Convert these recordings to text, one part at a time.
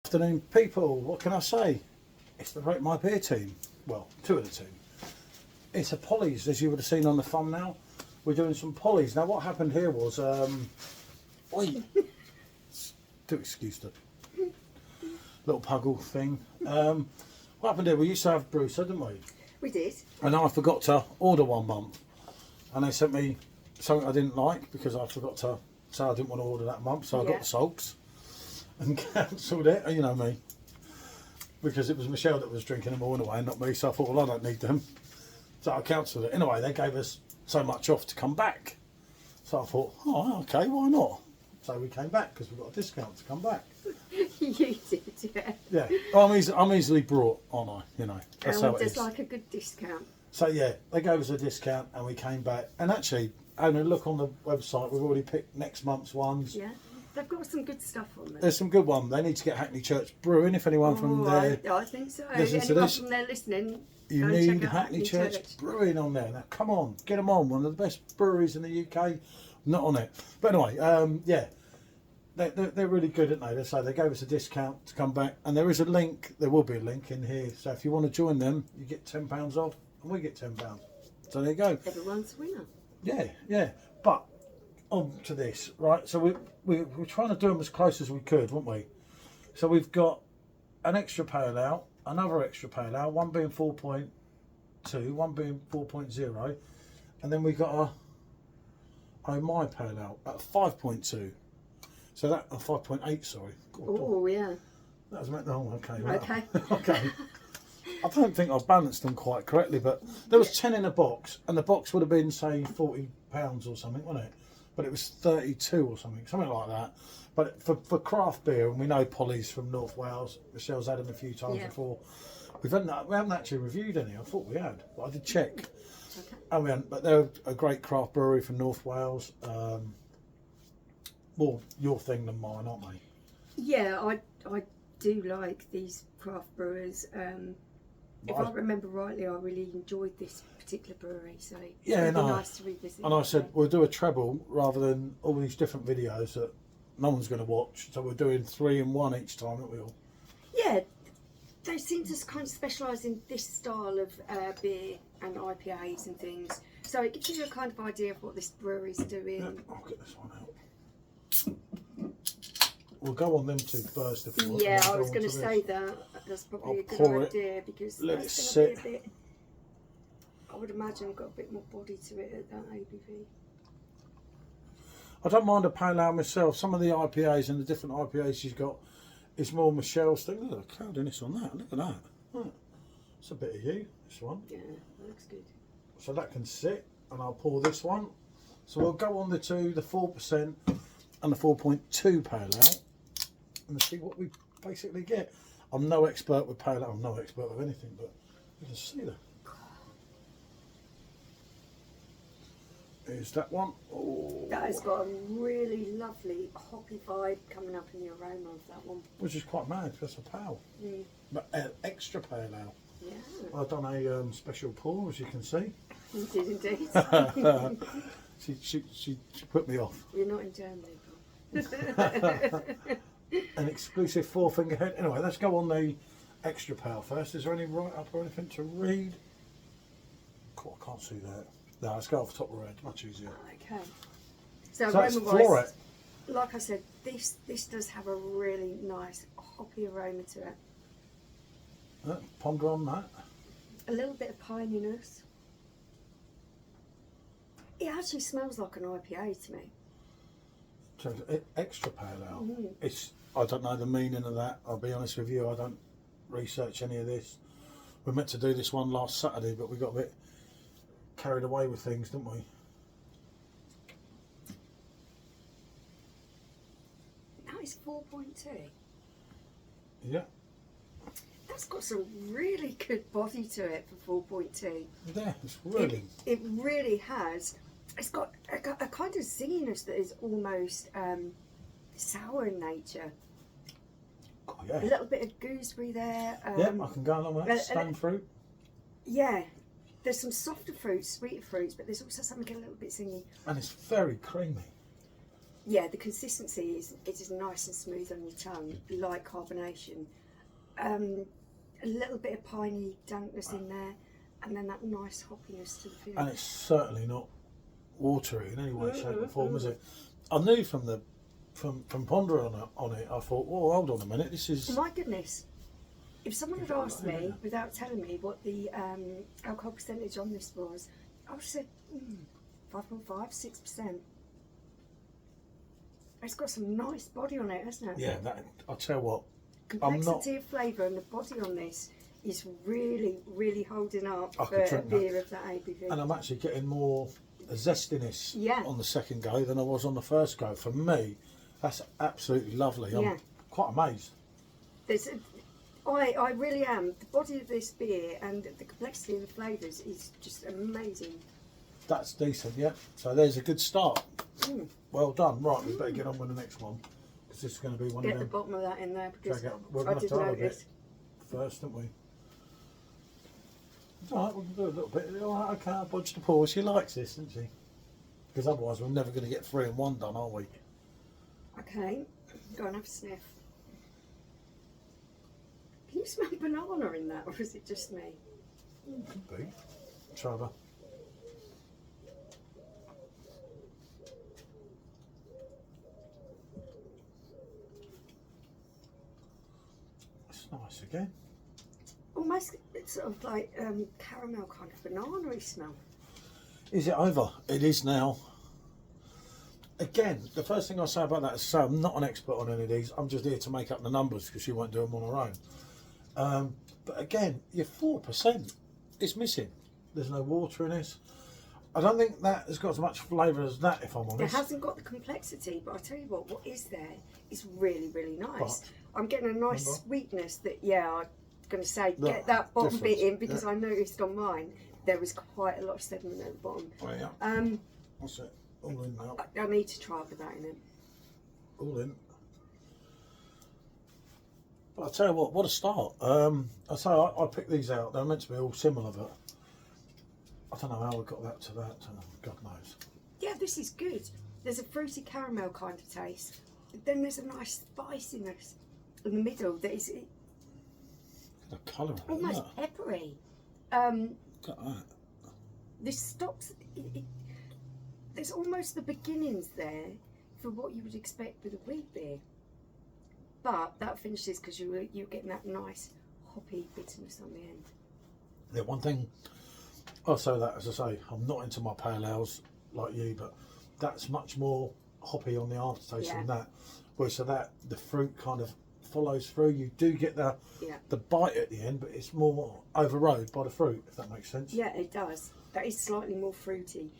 Afternoon, people. What can I say? It's the Rate My Beer team. Well, two of the team. It's a Polly's, as you would have seen on the thumbnail. We're doing some Polly's. Now, what happened here was, oi, do excuse the little puggle thing. What happened here? We used to have Bruce, didn't we? We did. And I forgot to order one month, and they sent me something I didn't like because I forgot to say I didn't want to order that month. So I got the sulks and cancelled it. You know me, because it was Michelle that was drinking them all anyway, not me. So I thought, well, I don't need them, so I cancelled it. Anyway, they gave us so much off to come back, so I thought, oh, okay, why not? So we came back because we got a discount to come back. You did, yeah. Yeah, I'm easily brought, aren't I? You know, that's how it is. Just like a good discount. So yeah, they gave us a discount and we came back. And actually, having a look on the website, we've already picked next month's ones. Yeah, they've got some good stuff on there. There's some good ones. They need to get Hackney Church Brewing. If anyone from there, I think so. listen to Anyone this, from there listening, you go and need check out Hackney Church Brewing on there. Now, come on, get them on. One of the best breweries in the UK, not on it. But anyway, yeah. They're really good, aren't they? So they gave us a discount to come back, and there is a link. There will be a link in here. So if you want to join them, you get £10 off, and we get £10. So there you go. Everyone's a winner. Yeah, yeah. But on to this, right? So we're trying to do them as close as we could, weren't we? So we've got an extra pale ale, another extra pale ale, one being 4.2, one being 4.0, and then we got my pale ale at 5.2. So that 5.8, sorry. Oh yeah. That was meant. Oh, okay. Right. Okay. Okay. I don't think I balanced them quite correctly, but there was 10 in a box, and the box would have been say £40 or something, wasn't it? But it was 32 or something like that. But for craft beer, and we know Polly's from North Wales. Michelle's had them a few times before. We haven't actually reviewed any. I thought we had, but I did check. Okay. And we hadn't. But they're a great craft brewery from North Wales. More your thing than mine, aren't they? Yeah, I do like these craft brewers. If I remember rightly, I really enjoyed this particular brewery, so it's nice to revisit. And I said we'll do a treble rather than all these different videos that no one's going to watch. So we're doing 3 in 1 each time, aren't we all? Yeah, they seem to kind of specialise in this style of beer and IPAs and things. So it gives you a kind of idea of what this brewery's doing. Yeah, I'll get this one out. We'll go on them two first if you want. Yeah, I was going to say that. That's probably a good idea because let it that's sit. going to be a bit, I would imagine, got a bit more body to it at that ABV. I don't mind a pale ale myself. Some of the IPAs and the different IPAs she's got is more Michelle's thing. Look at the cloudiness on that. Look at that. Oh, it's a bit of you, this one. Yeah, that looks good. So that can sit, and I'll pour this one. So we'll go on the 4% and the 4.2 pale ale and see what we basically get. I'm no expert with pale ale, I'm no expert with anything, but you can see that. Here's that one. Oh. That has got a really lovely hoppy vibe coming up in the aroma of that one. Which is quite mad, that's a pale. Mm. But extra pale ale. Yeah. I've done a special pour, as you can see. You did indeed. She put me off. You're not in Germany, An exclusive 4-finger head. Anyway, let's go on the extra pale first. Is there any write up or anything to read? God, I can't see that. No, let's go off the top of the red. Much easier. Okay. So it's aroma Floret. Like I said, this does have a really nice hoppy aroma to it. Ponder on that. A little bit of pininess. It actually smells like an IPA to me. So extra pale ale. I don't know the meaning of that. I'll be honest with you. I don't research any of this. We meant to do this one last Saturday, but we got a bit carried away with things, didn't we? That is 4.2. Yeah. That's got some really good body to it for 4.2. Yeah, it's really. It really has. It's got a kind of zinginess that is almost sour in nature. Oh, yeah. A little bit of gooseberry there. Yeah, I can go along with that. Stone fruit. Yeah, there's some softer fruits, sweeter fruits, but there's also something a little bit zingy. And it's very creamy. Yeah, the consistency is nice and smooth on your tongue, like carbonation. A little bit of piney dankness in there, and then that nice hoppiness to the finish. And it's certainly not watery in any way, shape or form, is it? I knew from pondering on it, I thought, oh, hold on a minute, this is... My goodness, if someone had asked me without telling me what the alcohol percentage on this was, I would have said 5.5, 6%. It's got some nice body on it, hasn't it? Yeah, that, I'll tell you what. Complexity of flavour, and the body on this is really, really holding up I for a beer of that ABV. And I'm actually getting more zestiness on the second go than I was on the first go. For me, that's absolutely lovely. I'm quite amazed. I really am. The body of this beer and the complexity of the flavours is just amazing. That's decent, yeah. So there's a good start. Well done. Right, we better get on with the next one, because this is going to be one of them. Get the bottom of that in there, because I did notice first, didn't we? It's alright, we can do a little bit. Alright, okay, I'll bodge the pour. She likes this, doesn't she? Because otherwise we're never going to get 3 in 1 done, are we? Okay, go and have a sniff. Can you smell banana in that, or is it just me? Could be. Try that. It's nice again. Almost, it's sort of like caramel kind of banana-y smell. Is it over? It is now. Again, the first thing I say about that is, so I'm not an expert on any of these. I'm just here to make up the numbers, because she won't do them on her own. But again, your 4% is missing. There's no water in this. I don't think that has got as much flavour as that, if I'm honest. It hasn't got the complexity, but I tell you what is there is really, really nice. I'm getting a nice sweetness that, I'm going to say, get that bottom bit in, because I noticed on mine there was quite a lot of sediment at the bottom. Oh, yeah. What's it? All in now. I need to try with that in it. All in. But I'll tell you what a start. I say I picked these out. They're meant to be all similar, but I don't know how we got that to that. God knows. Yeah, this is good. There's a fruity caramel kind of taste. Then there's a nice spiciness in the middle that is the colour of it, almost peppery. Look at that. This stops. There's almost the beginnings there for what you would expect with a wheat beer, but that finishes because you're getting that nice hoppy bitterness on the end. Yeah, one thing I'll say that, as I say, I'm not into my pale ales like you, but that's much more hoppy on the aftertaste than that. Whereas so that the fruit kind of follows through. You do get the bite at the end, but it's more overrode by the fruit, if that makes sense. Yeah, it does. That is slightly more fruity.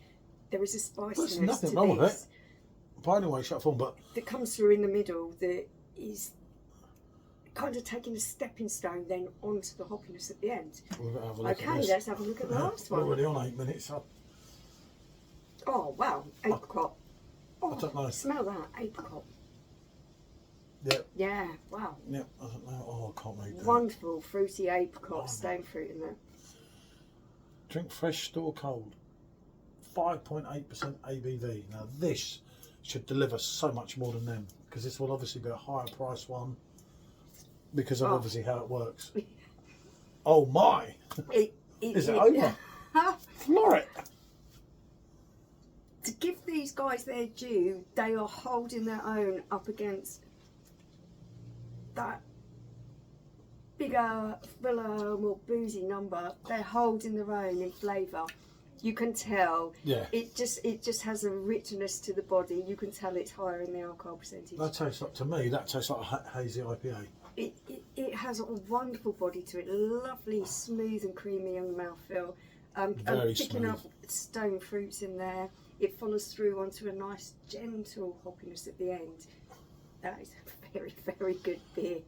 There is a spiciness There's nothing to wrong this with it. By any way, shape, or form, but that comes through in the middle that is kind of taking a stepping stone then onto the hoppiness at the end. We'll have a look Okay, at let's have a look at the last one. We're already on 8 minutes. Oh wow, apricot. Oh, I don't know. Smell that, apricot. Yep. Yeah, wow. Yep, I don't know. Oh, I can't read that. Wonderful fruity apricot, stone fruit in there. Drink fresh, store cold. 5.8% ABV. Now this should deliver so much more than them, because this will obviously be a higher price one because of obviously how it works. Oh my! Is it over? Floret! To give these guys their due, they are holding their own up against that bigger, fuller, more boozy number. They're holding their own in flavour. You can tell. Yeah. It just has a richness to the body. You can tell it's higher in the alcohol percentage. That tastes like, to me, that tastes like a hazy IPA. It has a wonderful body to it. Lovely, smooth and creamy on the mouthfeel. Very picking smooth. up stone fruits in there. It follows through onto a nice, gentle hoppiness at the end. That is a very, very good beer.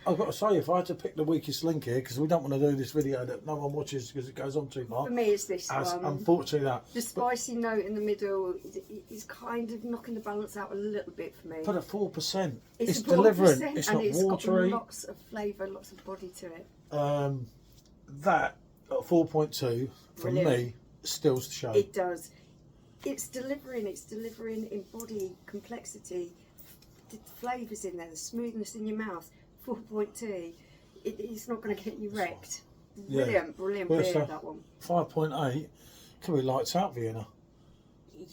I've got to say, if I had to pick the weakest link here, because we don't want to do this video that no one watches because it goes on too far. For me, it's this one. Unfortunately, that. The spicy note in the middle is kind of knocking the balance out a little bit for me. But at 4%, it's 4%, delivering. It's and not it's watery. got lots of flavour, lots of body to it. That at 4.2 for me steals the show. It does. it's delivering in body complexity, the flavours in there, the smoothness in your mouth. 4.2. It's not going to get you wrecked. Brilliant beer, that one. 5.8 could be lights out Vienna.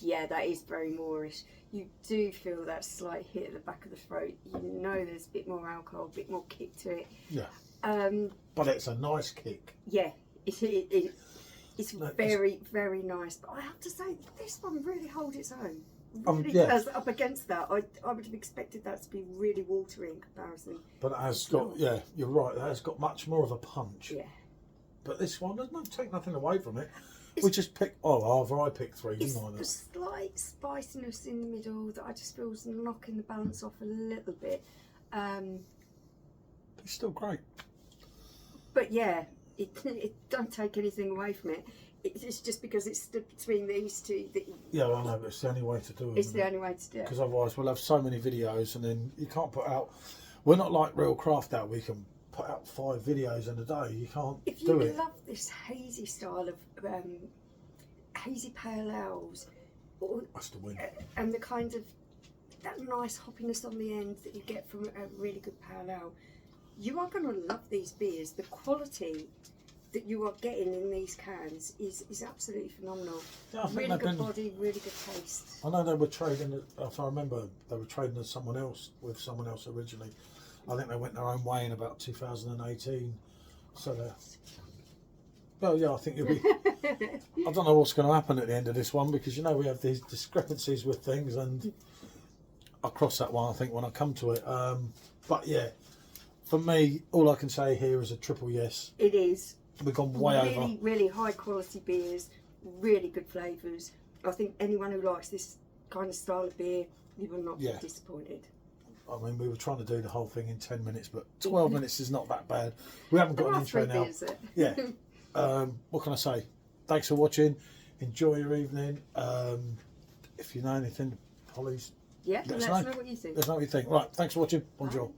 Yeah, that is very Moorish. You do feel that slight hit at the back of the throat. You know there's a bit more alcohol, a bit more kick to it. Yeah. But it's a nice kick. Yeah, it's very, very nice. But I have to say, this one really holds its own. Really does. Up against that, I would have expected that to be really watery in comparison. But it has got, you're right, it has got much more of a punch. Yeah. But this one doesn't take nothing away from it. We just picked, I picked 3, didn't I? It's the slight spiciness in the middle that I just feel is knocking the balance off a little bit. It's still great. But yeah, it don't take anything away from it. It's just because it's stood between these two. Yeah, I know, but it's the only way to do it. It's the only way to do it. Because otherwise we'll have so many videos and then you can't put out... We're not like Real Craft out. We can put out 5 videos in a day. You can't do it. If you love this hazy style of hazy pale ales... That's the win. And the kind of... that nice hoppiness on the end that you get from a really good pale ale. You are going to love these beers. The quality that you are getting in these cans is absolutely phenomenal. Yeah, I think really good body, really good taste. I know they were trading, if I remember, they were trading with someone else originally. I think they went their own way in about 2018. So well, yeah, I think it'll be... I don't know what's going to happen at the end of this one because, you know, we have these discrepancies with things and I'll cross that one, I think, when I come to it. But yeah, for me, all I can say here is a triple yes. It is. We've gone way over. Really high quality beers, really good flavours. I think anyone who likes this kind of style of beer, you will not be disappointed. I mean, we were trying to do the whole thing in 10 minutes, but 12 minutes is not that bad. We haven't got an intro now. Yeah. What can I say? Thanks for watching. Enjoy your evening. If you know anything, please let us know what you think. Let us know what you think. Right, thanks for watching. Bonjour. Bye.